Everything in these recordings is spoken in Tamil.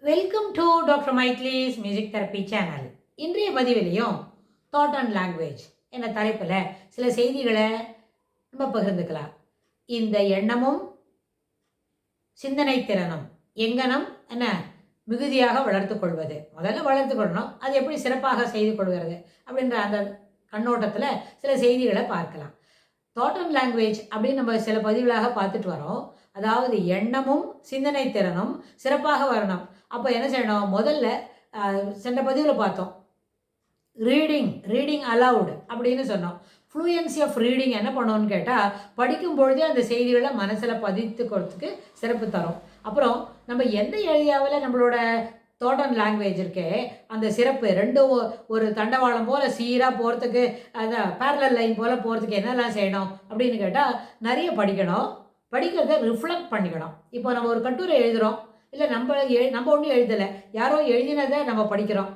வெல்கம் டு டாக்டர் மைக்லீஸ் மியூசிக் தெரப்பி சேனல். இன்றைய பதிவிலையும் தாட் அண்ட் லாங்குவேஜ் என்ற தலைப்பில் சில செய்திகளை நம்ம பகிர்ந்துக்கலாம். இந்த எண்ணமும் சிந்தனை திறனும் எங்கனம் என்ன மிகுதியாக வளர்த்து கொள்வது, முதல்ல வளர்த்து கொள்ளணும், அது எப்படி சிறப்பாக செய்து கொள்கிறது அப்படின்ற அந்த கண்ணோட்டத்தில் சில செய்திகளை பார்க்கலாம். தாட் அண்ட் லாங்குவேஜ் அப்படின்னு நம்ம சில பதிவுகளாக பார்த்துட்டு வரோம். அதாவது எண்ணமும் சிந்தனை திறனும் சிறப்பாக வரணும். அப்போ என்ன செய்யணும்? முதல்ல சென்ற பதிவில் பார்த்தோம், ரீடிங் அலவுடு அப்படின்னு சொன்னோம். ஃப்ளூயன்சி ஆஃப் ரீடிங் என்ன பண்ணோன்னு கேட்டால், படிக்கும் பொழுதே அந்த செய்திகளை மனசில் பதித்துக்கிறதுக்கு சிறப்பு தரும். அப்புறம் நம்ம எந்த ஏரியாவில் நம்மளோட தாட் அண்ட் லாங்குவேஜ் இருக்கே அந்த சிறப்பு ரெண்டும் ஒரு தண்டவாளம் போல் சீராக போகிறதுக்கு, அந்த பேரலல் லைன் போல் போகிறதுக்கு என்னெல்லாம் செய்யணும் அப்படின்னு கேட்டால், நிறைய படிக்கணும், படிக்கிறத ரிஃப்ளெக்ட் பண்ணிக்கணும். இப்போ நம்ம ஒரு கட்டுரை எழுதுகிறோம், இல்லை நம்ம ஒன்றும் எழுதலை, யாரோ எழுதினதை நம்ம படிக்கிறோம்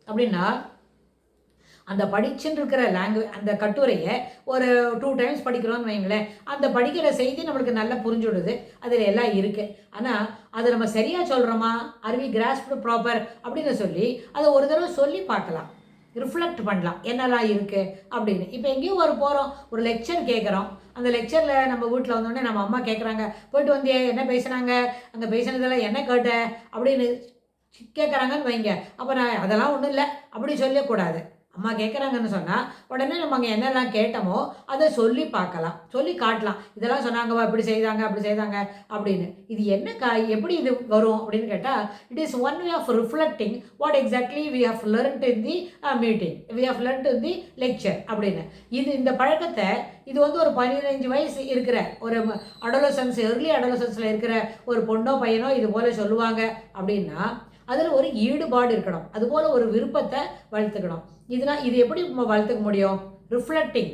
அப்படின்னா, அந்த படிச்சுன்னு இருக்கிற அந்த கட்டுரையை ஒரு 2 டைம்ஸ் படிக்கிறோன்னு வைங்களேன், அந்த படிக்கிற செய்தி நம்மளுக்கு நல்லா புரிஞ்சுடுது, அதில் எல்லாம் இருக்குது. ஆனால் அதை நம்ம சரியாக சொல்கிறோமா, ஆர் வி கிராஸ்ப்டு ப்ராப்பர் அப்படின்னு சொல்லி அதை ஒரு தடவை சொல்லி பார்க்கலாம், ரிஃப்ளெக்ட் பண்ணலாம் என்னெல்லாம் இருக்குது அப்படின்னு. இப்போ எங்கேயும் போகிறோம், ஒரு லெக்சர் கேட்குறோம், அந்த லெக்சரில் நம்ம வீட்டில் வந்தோடனே நம்ம அம்மா கேட்குறாங்க, போயிட்டு வந்தியே, என்ன பேசுனாங்க, அங்கே பேசினதெல்லாம் என்ன கேட்ட அப்படின்னு கேட்குறாங்கன்னு வைங்க. அப்போ நான் அதெல்லாம் ஒன்றும் இல்லை அப்படி சொல்லக்கூடாது. அம்மா கேட்குறாங்கன்னு சொன்னால் உடனே நம்ம அங்கே என்னெல்லாம் கேட்டோமோ அதை சொல்லி பார்க்கலாம், சொல்லி காட்டலாம். இதெல்லாம் சொன்னாங்கவா, இப்படி செய்தாங்க அப்படி செய்தாங்க அப்படின்னு. இது என்ன எப்படி இது வரும் அப்படின்னு கேட்டால், it is one way of reflecting what exactly we have learnt in the meeting, we have learnt in the lecture அப்படின்னு. இந்த பழக்கத்தை இது ஒரு 15 வயசு இருக்கிற ஒரு ஏர்லி அடோலசன்ஸில் இருக்கிற ஒரு பொண்ணோ பையனோ இது போல் சொல்லுவாங்க அப்படின்னா, அதில் ஒரு ஈடுபாடு இருக்கணும், அதுபோல் ஒரு விருப்பத்தை வளர்த்துக்கணும். இது எப்படி நம்ம வளர்த்துக்க முடியும்? Reflecting,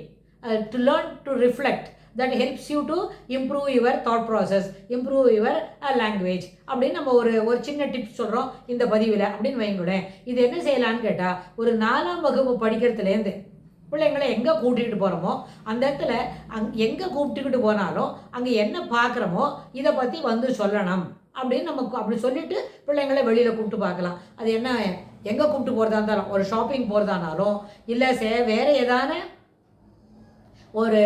to learn to reflect, that helps you to improve your thought process, improve your language அப்படின்னு நம்ம ஒரு சின்ன டிப்ஸ் சொல்கிறோம் இந்த பதிவில் அப்படின்னு வைங்களேன். இது என்ன செய்யலான்னு கேட்டால், ஒரு 4ஆம் வகுப்பு படிக்கிறதுலேருந்து பிள்ளைங்களை எங்கே கூட்டிகிட்டு போகிறோமோ அந்த இடத்துல எங்கே கூப்பிட்டுக்கிட்டு போனாலும் அங்கே என்ன பார்க்குறோமோ இதை பற்றி சொல்லணும் அப்படின்னு நமக்கு அப்படி சொல்லிவிட்டு பிள்ளைங்களை வெளியில் கூப்பிட்டு பார்க்கலாம். அது என்ன, எங்கே கூப்பிட்டு போகிறதா இருந்தாலும், ஒரு ஷாப்பிங் போகிறதானாலும், இல்லை வேறு ஏதான ஒரு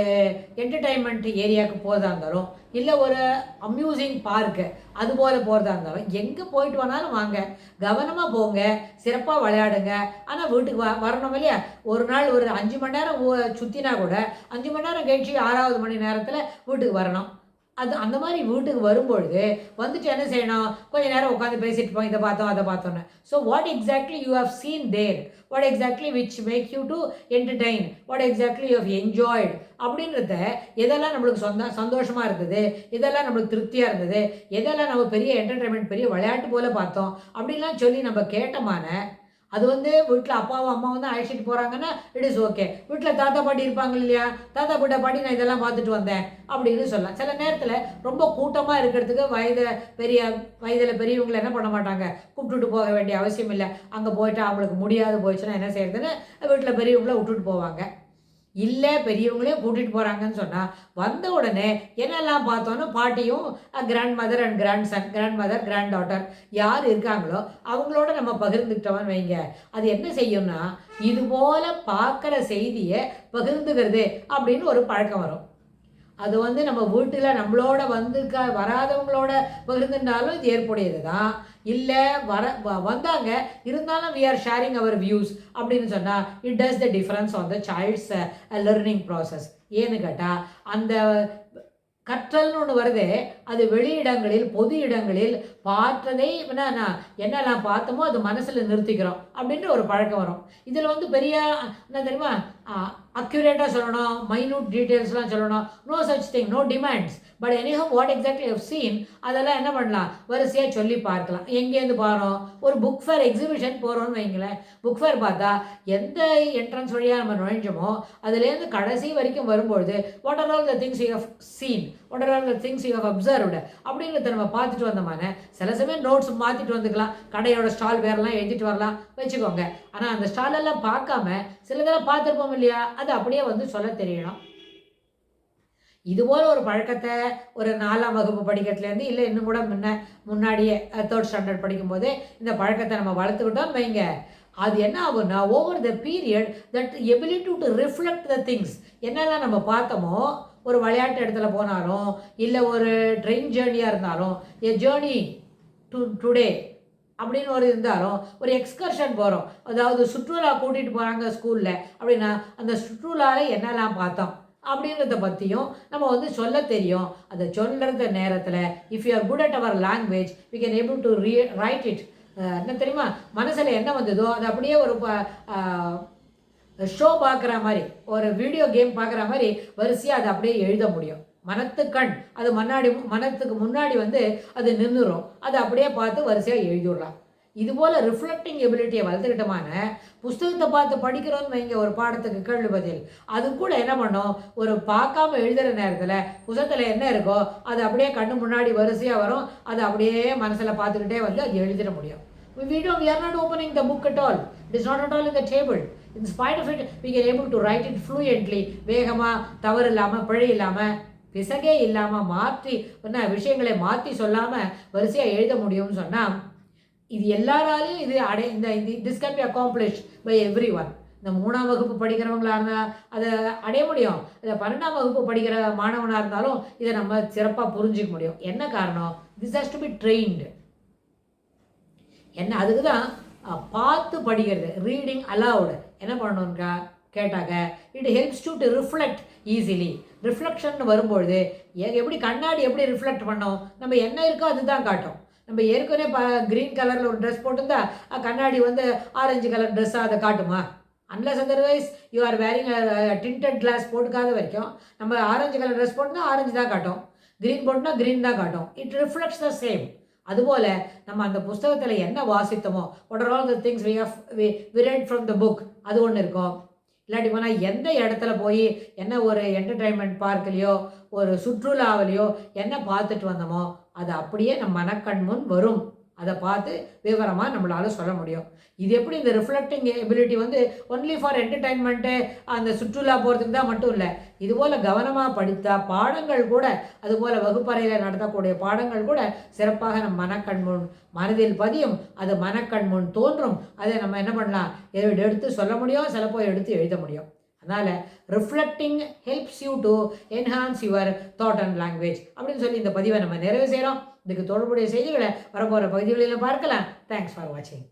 என்டர்டைன்மெண்ட் ஏரியாவுக்கு போகிறதா இருந்தாலும், இல்லை ஒரு அம்யூசிங் பார்க்கு அதுபோல் போகிறதா இருந்தாலும், எங்கே போயிட்டு வந்தாலும் வாங்க, கவனமாக போங்க, சிறப்பாக விளையாடுங்க. ஆனால் வீட்டுக்கு வரணும் இல்லையா? ஒரு நாள் ஒரு 5 மணி நேரம் சுற்றினா கூட 5 மணி நேரம் கழிச்சு 6வது மணி நேரத்தில் வீட்டுக்கு வரணும். அந்த மாதிரி வீட்டுக்கு வரும்பொழுது வந்துட்டு என்ன செய்யணும்? கொஞ்சம் நேரம் உட்காந்து பேசிட்டு இருப்போம், இதை பார்த்தோம் அதை பார்த்தோன்னு. So what exactly you have seen there, what exactly which make you to entertain, what exactly you have enjoyed அப்படின்றத, எதெல்லாம் நம்மளுக்கு சந்தோஷமாக இருந்தது, எதெல்லாம் நம்மளுக்கு திருப்தியாக இருந்தது, எதெல்லாம் நம்ம பெரிய என்டர்டெயின்மெண்ட் பெரிய விளையாட்டு போல் பார்த்தோம் அப்படின்லாம் சொல்லி நம்ம கேட்டமான, அது வீட்டில் அப்பாவும் அம்மாவும் தான் அழைச்சிட்டு போகிறாங்கன்னா இட் இஸ் ஓகே. வீட்டில் தாத்தா பாட்டி இருப்பாங்க இல்லையா, தாத்தா பாட்டி நான் இதெல்லாம் பார்த்துட்டு வந்தேன் அப்படின்னு சொல்லலாம். சில நேரத்தில் ரொம்ப கூட்டமாக இருக்கிறதுக்கு வயதில் பெரியவங்களை என்ன பண்ண மாட்டாங்க, கூப்பிட்டுட்டு போக வேண்டிய அவசியம் இல்லை. அங்கே போயிட்டு அவங்களுக்கு முடியாது போயிடுச்சுன்னா என்ன செய்யறதுன்னு வீட்டில் பெரியவங்கள விட்டுட்டு போவாங்க. இல்லை பெரியவங்களையும் கூட்டிகிட்டு போகிறாங்கன்னு சொன்னால், வந்த உடனே என்னெல்லாம் பார்த்தோன்னா, பாட்டியும் grandmother and grandmother granddaughter யார் இருக்காங்களோ அவங்களோட நம்ம பகிர்ந்துக்கிட்டோம்னு வைங்க. அது என்ன செய்யும்னா, இதுபோல் பார்க்குற செய்தியை பகிர்ந்துக்கிறது அப்படின்னு ஒரு பழக்கம் வரும். அது நம்ம வீட்டில் நம்மளோட வராதவங்களோட பகிர்ந்துட்டாலும் இது ஏற்புடையது தான். இல்லை வந்தாங்க இருந்தாலும் we are sharing our views அப்படின்னு சொன்னால், it does the difference on the child's learning process. ஏன்னு கேட்டால், அந்த கற்றல்னு ஒன்று வருது, அது வெளியிடங்களில் பொது இடங்களில் பார்த்ததை என்னெல்லாம் பார்த்தோமோ அது மனசில் நிறுத்திக்கிறோம் அப்படின்ற ஒரு பழக்கம் வரும். இதில் பெரிய என்ன தெரியுமா, அக்யூரேட்டாக சொல்லணும், மைன்யூட் டீட்டெயில்ஸ்லாம் சொல்லணும், no such thing, no demands, but anyhow what exactly have seen அதெல்லாம் என்ன பண்ணலாம், வரிசையாக சொல்லி பார்க்கலாம். எங்கேருந்து போகிறோம், ஒரு புக் ஃபேர் எக்ஸிபிஷன் போகிறோன்னு வைங்களேன். புக் ஃபேர் பார்த்தா எந்த என்ட்ரன்ஸ் வழியாக நம்ம நுழைஞ்சோமோ அதுலேருந்து கடைசி வரைக்கும் வரும்பொழுது what are all the things you have seen, what are all the things you have observed அப்படிங்கிறத நம்ம பார்த்துட்டு வந்தோமான, சில சமயம் நோட்ஸ் மாற்றிட்டு வந்துக்கலாம், கடையோட ஸ்டால் வேறெல்லாம் எழுதிட்டு வரலாம் வச்சுக்கோங்க. ஆனால் அந்த ஸ்டாலெல்லாம் பார்க்காம சிலதெல்லாம் பார்த்துருப்போம் இல்லையா, அது அப்படியே சொல்ல தெரியணும். இதுபோல் ஒரு பழக்கத்தை ஒரு 4ஆம் வகுப்பு படிக்கிறதுலேருந்து இல்லை இன்னும் கூட முன்னாடியே 3rd ஸ்டாண்டர்ட் படிக்கும்போதே இந்த பழக்கத்தை நம்ம வளர்த்துக்கிட்டோம்னு வைங்க, அது என்ன ஆகும்னா over the period that ability to reflect the things, என்னெல்லாம் நம்ம பார்த்தோமோ, ஒரு விளையாட்டு இடத்துல போனாலும் இல்லை ஒரு ட்ரெயின் ஜேர்னியாக இருந்தாலும், எ ஜேர்னி டுடே அப்படின்னு ஒரு இருந்தாலும், ஒரு எக்ஸ்கர்ஷன் போகிறோம், அதாவது சுற்றுலா கூட்டிகிட்டு போகிறாங்க ஸ்கூலில் அப்படின்னா, அந்த சுற்றுலாவில் என்னெல்லாம் பார்த்தோம் அப்படின்றத பற்றியும் நம்ம வந்து சொல்ல தெரியும். அதை சொல்லுற நேரத்தில் if you are good at our language we can able to write it. என்ன தெரியுமா, மனசில் என்ன வந்ததோ அது அப்படியே ஒரு ஷோ பார்க்குற மாதிரி, ஒரு வீடியோ கேம் பார்க்குற மாதிரி வரிசையாக அதை அப்படியே எழுத முடியும். மனத்துக்கண் அது மனத்துக்கு முன்னாடி வந்து அது நின்றுடும், அதை அப்படியே பார்த்து வரிசையாக எழுதிவிடலாம். இதுபோல் ரிஃப்ளெக்டிங் எபிலிட்டியை வளர்த்துக்கிட்டமான புஸ்தகத்தை பார்த்து படிக்கிறோன்னு வைங்க, ஒரு பாடத்துக்கு கேள்வி பதில், அது கூட என்ன பண்ணோம், ஒரு பார்க்காம எழுதுகிற நேரத்தில் புத்தகத்தில் என்ன இருக்கோ அது அப்படியே கண்ணு முன்னாடி வரிசையாக வரும், அதை அப்படியே மனசில் பார்த்துக்கிட்டே வந்து அது எழுதிட முடியும். We are not opening the book at all. It is not at all in the table. In spite of it, we can able to write it fluently. வேகமாக, தவறு இல்லாமல், பிழை இல்லாமல், பிசகே இல்லாமல், மாற்றி என்ன விஷயங்களை மாற்றி சொல்லாமல் வரிசையாக எழுத முடியும்னு சொன்னால், இது எல்லாராலையும் இந்த this can be accomplished by everyone. இந்த 3ஆம் வகுப்பு படிக்கிறவங்களா இருந்தால் அதை அடைய முடியும், இல்லை 12ஆம் வகுப்பு படிக்கிற மாணவனாக இருந்தாலும் இதை நம்ம சிறப்பாக புரிஞ்சிக்க முடியும். என்ன காரணம், this has to be trained. என்ன அதுக்கு தான் பார்த்து படிக்கிறது, ரீடிங் அலவுடு என்ன பண்ணணும்க்கா கேட்டாக்க, it helps to reflect easily. Reflection வரும்பொழுது எப்படி கண்ணாடி எப்படி ரிஃப்ளெக்ட் பண்ணோம், நம்ம என்ன இருக்கோ அதுதான் காட்டும். நம்ம ஏற்கனவே க்ரீன் கலரில் ஒரு ட்ரெஸ் போட்டிருந்தா கண்ணாடி வந்து ஆரஞ்சு கலர் ட்ரெஸ்ஸாக அதை காட்டுமா? Unless otherwise you are wearing tinted glass போட்டுக்காத வரைக்கும் நம்ம ஆரஞ்சு கலர் ட்ரெஸ் போட்டுனா ஆரஞ்சு தான் காட்டும், க்ரீன் போட்டுனா க்ரீன் தான் காட்டும். It reflects the same. அதுபோல் நம்ம அந்த புஸ்தகத்தில் என்ன வாசித்தோமோ, what are all the things we read from the book, அது ஒன்று இருக்கும். இல்லாட்டி போனால் எந்த இடத்துல போய் என்ன ஒரு என்டர்டெயின்மெண்ட் பார்க்லையோ ஒரு சுற்றுலாவிலையோ என்ன பார்த்துட்டு வந்தோமோ அது அப்படியே நம்ம மனக்கண் முன் வரும். அதை பார்த்து விவரமாக நம்மளால் சொல்ல முடியும். இது எப்படி இந்த ரிஃப்ளெக்டிங் எபிலிட்டி வந்து ஒன்லி ஃபார் என்டர்டைன்மெண்ட்டு அந்த சுற்றுலா போகிறதுக்கு தான் மட்டும் இல்லை, இதுபோல் கவனமாக படித்தா பாடங்கள் கூட, அதுபோல் வகுப்பறையில் நடத்தக்கூடிய பாடங்கள் கூட சிறப்பாக நம் மனக்கண் முன் மனதில் பதியும், அது மனக்கண் முன் தோன்றும். அதை நம்ம என்ன பண்ணலாம், எடுத்து சொல்ல முடியும், சிலப்போ எடுத்து எழுத முடியும். அதனால் reflecting helps you to enhance your thought and language அப்படின்னு சொல்லி இந்த பதிவை நம்ம நிறைவு செய்கிறோம். இதுக்கு தொடர்புடைய செய்திகளை வரப்போகிற பகுதிகளில் பார்க்கலாம். தேங்க்ஸ் ஃபார் வாட்சிங்.